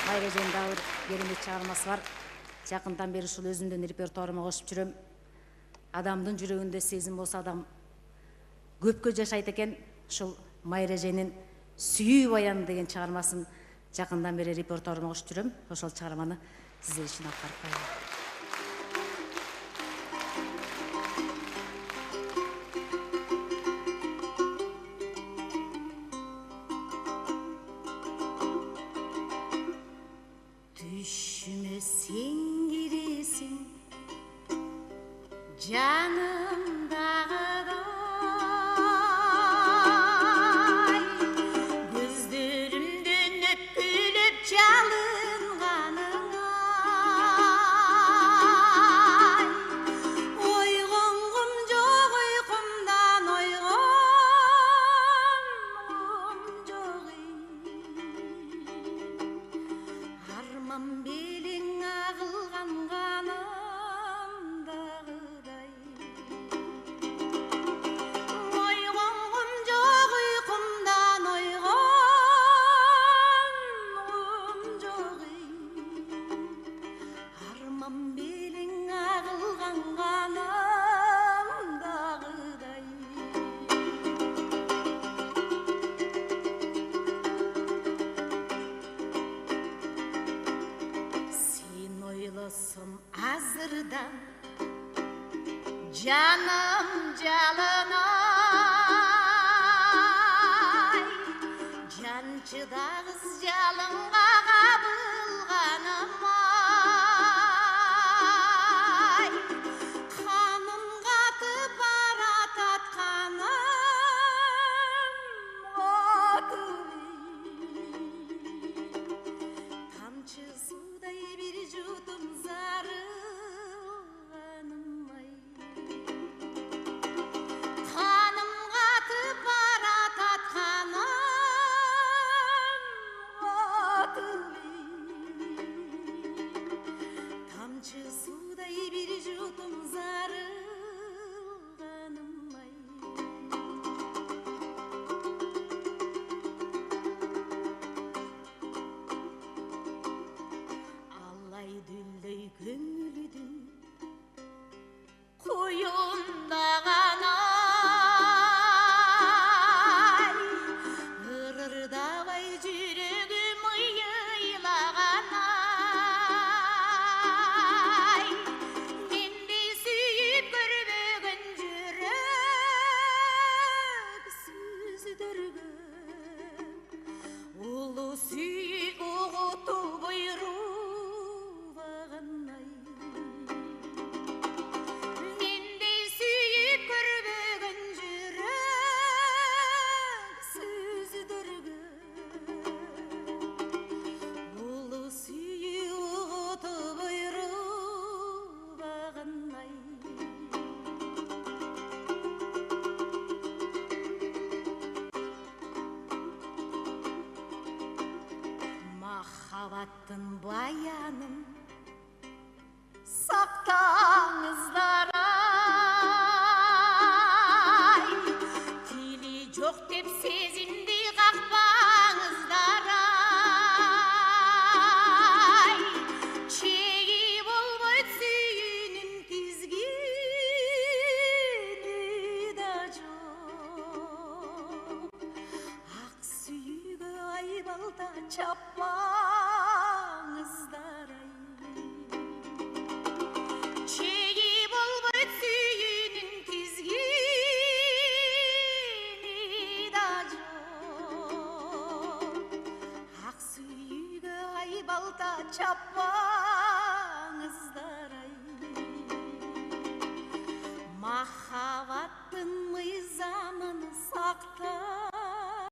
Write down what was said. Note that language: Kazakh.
Майрежен дагы керемет чыгармасы бар. Жакындан бери ушул өзүмдүн репертуарыма кошуп жүрөм. Адамдын жүрөгүндө сезим болсо адам көпкө жашайт экен. Ушул Майреженин Сүйүү баяны деген чыгармасын жакындан бери репертуарыма кошуп жүрөм. Ошол чыгарманы сиздер үчүн алып барып коём. Düşüme sen giresin canımdağıday, gözlerimden öpülüp çalınganыңay, oyğongum жоқ uykumdan, oyğongum жоқ арман белең ағылған қанымдағыдай, ойғоңғым жоқ ұйқымдан, ойғоңғым жоқ арман белең ағылған қанымдағыдай. Ойлосом азырдан жаным жалынай, жан чыдагыс жалынга кабылганымай, каным катып баратат, каным катып тамчы судай бир жутум зарылганымай, каным катып баратат, каным катып тамчы судай бир жутум зарылганымай. Дүлдөй көңүлүдүн куюндаган-ай, ырырдабай жүрөгүм ыйылаган-ай, мендей сүйүп көрбөгөн жүрөк сөздөргө улуу сүйүү угутуу буйруу мендей сүйүп көрбөгөн жүрөк сөздөргө улуу сүйүү угутуу буйрубаган-ай. Махаббаттын баянын сактаңыздар-ай, тили жок деп сезимди какпаңыздар-ай, чеги болбойт сүйүүнүн тизгини да жок, ак сүйүүгө айбалта чаппаңыздар-ай, чеги болбойт сүйүүнүн тизгини да жок, ак сүйүүгө айбалта чаппаңыздар-ай.